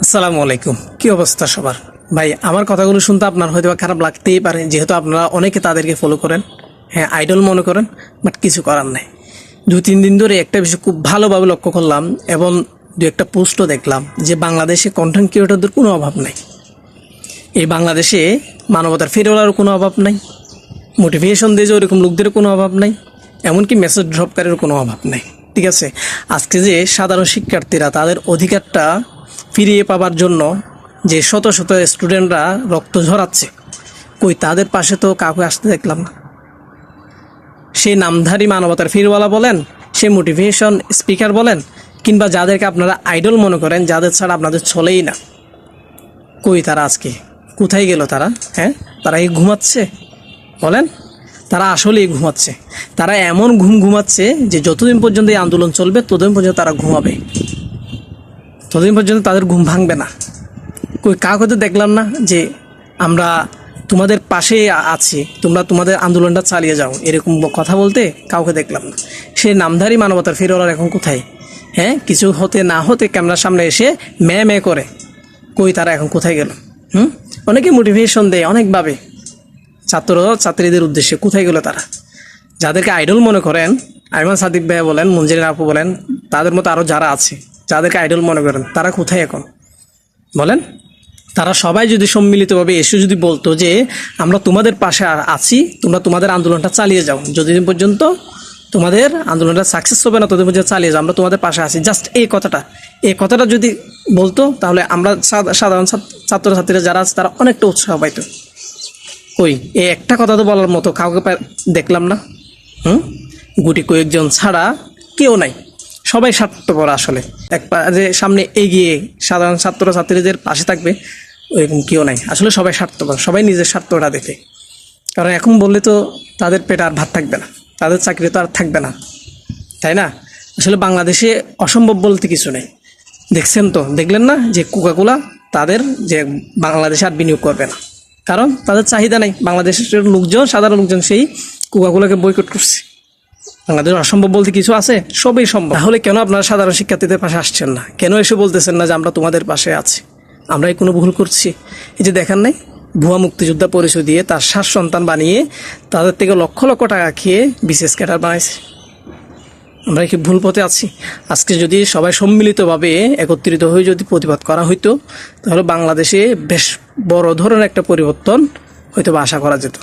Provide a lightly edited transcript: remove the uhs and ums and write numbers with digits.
আসসালামু আলাইকুম। কি অবস্থা সবার? ভাই, আমার কথাগুলো শুনতে আপনার হয়তো বা খারাপ লাগতেই পারে, যেহেতু আপনারা অনেকে তাদেরকে ফলো করেন, হ্যাঁ, আইডল মনে করেন। বাট কিছু করার নাই। 2-3 দিন ধরে একটা বিষয় খুব ভালোভাবে লক্ষ্য করলাম এবং দু একটা পোস্টও দেখলাম যে বাংলাদেশে কন্টেন্ট ক্রিয়েটরদের কোনো অভাব নাই। এই বাংলাদেশে মানবতার ফেরিওয়ালারও কোনো অভাব নাই, মোটিভেশন দিয়ে যে ওরকম লোকদের কোনো অভাব নাই, এমনকি মেসেজ ড্রপকারেরও কোনো অভাব নাই। ঠিক আছে, আজকে যে সাধারণ শিক্ষার্থীরা তাদের অধিকারটা ফিরিয়ে পাবার জন্য যে শত শত স্টুডেন্টরা রক্ত ঝরাচ্ছে, কই তাদের পাশে তো কাউকে আসতে দেখলাম না। সেই নামধারী মানবতার ফিরওয়ালা বলেন, সে মোটিভেশন স্পিকার বলেন, কিংবা যাদেরকে আপনারা আইডল মনে করেন, যাদের ছাড়া আপনাদের চলেই না, কই তারা আজকে কোথায় গেল তারা? হ্যাঁ, তারা কি ঘুমাচ্ছে? বলেন, তারা আসলেই ঘুমাচ্ছে। তারা এমন ঘুমাচ্ছে যে যতদিন পর্যন্ত এই আন্দোলন চলবে ততদিন পর্যন্ত তারা ঘুমাবে, ততদিন পর্যন্ত তাদের ঘুম ভাঙবে না। কই কাউকে তো দেখলাম না যে আমরা তোমাদের পাশে আছি, তোমরা তোমাদের আন্দোলনটা চালিয়ে যাও, এরকম কথা বলতে কাউকে দেখলাম না। সে নামধারী মানবতার ফেরিওয়ালার এখন কোথায়? হ্যাঁ, কিছু হতে না হতে ক্যামেরার সামনে এসে ম্যা করে, কই তারা এখন কোথায় গেল? অনেকে মোটিভেশন দেয় অনেকভাবে ছাত্রীদের উদ্দেশ্যে, কোথায় গেল তারা? যাদেরকে আইডল মনে করেন, আইমান সাদিক ভাইয়া বলেন, মঞ্জিরিন আপু বলেন, তাদের মতো আরও যারা আছে যাদেরকে আইডল মনে করেন, তারা কোথায় এখন? বলেন, তারা সবাই যদি সম্মিলিতভাবে এসে যদি বলতো যে আমরা তোমাদের পাশে আছি, তোমরা তোমাদের আন্দোলনটা চালিয়ে যাও, যতদিন পর্যন্ত তোমাদের আন্দোলনটা সাকসেস হবে না ততদিন পর্যন্ত চালিয়ে যাও, আমরা তোমাদের পাশে আছি, জাস্ট এই কথাটা যদি বলতো, তাহলে আমরা সাধারণ ছাত্রছাত্রীরা যারা আছে তারা অনেকটা উৎসাহ পাইতো। কই এই একটা কথা তো বলার মতো কাউকে দেখলাম না। গুটি কয়েকজন ছাড়া কেউ নাই, সবাই স্বার্থপর। আসলে যে সামনে এগিয়ে সাধারণ ছাত্রছাত্রীদের পাশে থাকবে ওইরকম কেউ নাই। আসলে সবাই স্বার্থপর, সবাই নিজের স্বার্থটা দেখে। কারণ এখন বললে তো তাদের পেটে আর ভাত থাকবে না, তাদের চাকরি তো আর থাকবে না, তাই না? আসলে বাংলাদেশে অসম্ভব বলতে কিছু নেই। দেখলেন না যে কোকাকোলা তাদের যে বাংলাদেশে আর বিনিয়োগ করবে না, কারণ তাদের চাহিদা নেই। বাংলাদেশের লোকজন, সাধারণ লোকজন সেই কোকাকোলাকে বয়কট করছে। বাংলাদেশ অসম্ভব বলতে কিছু আছে? সবই সম্ভব। তাহলে কেন আপনারা সাধারণ শিক্ষার্থীদের পাশে আসছেন না? কেন এসে বলতেছেন না যে আমরা তোমাদের পাশে আছি? আমরাই কোনো ভুল করছি? এই যে দেখেন নাই, ভুয়া মুক্তিযোদ্ধা পরিচয় দিয়ে তার 7 সন্তান বানিয়ে তাদের থেকে লক্ষ লক্ষ টাকা খেয়ে বিসিএস ক্যাডার বানাইছে। আমরা কি ভুল পথে আছি? আজকে যদি সবাই সম্মিলিতভাবে একত্রিত হয়ে যদি প্রতিবাদ করা হইতো, তাহলে বাংলাদেশে বেশ বড় ধরনের একটা পরিবর্তন হয়তো বা আশা করা যেত।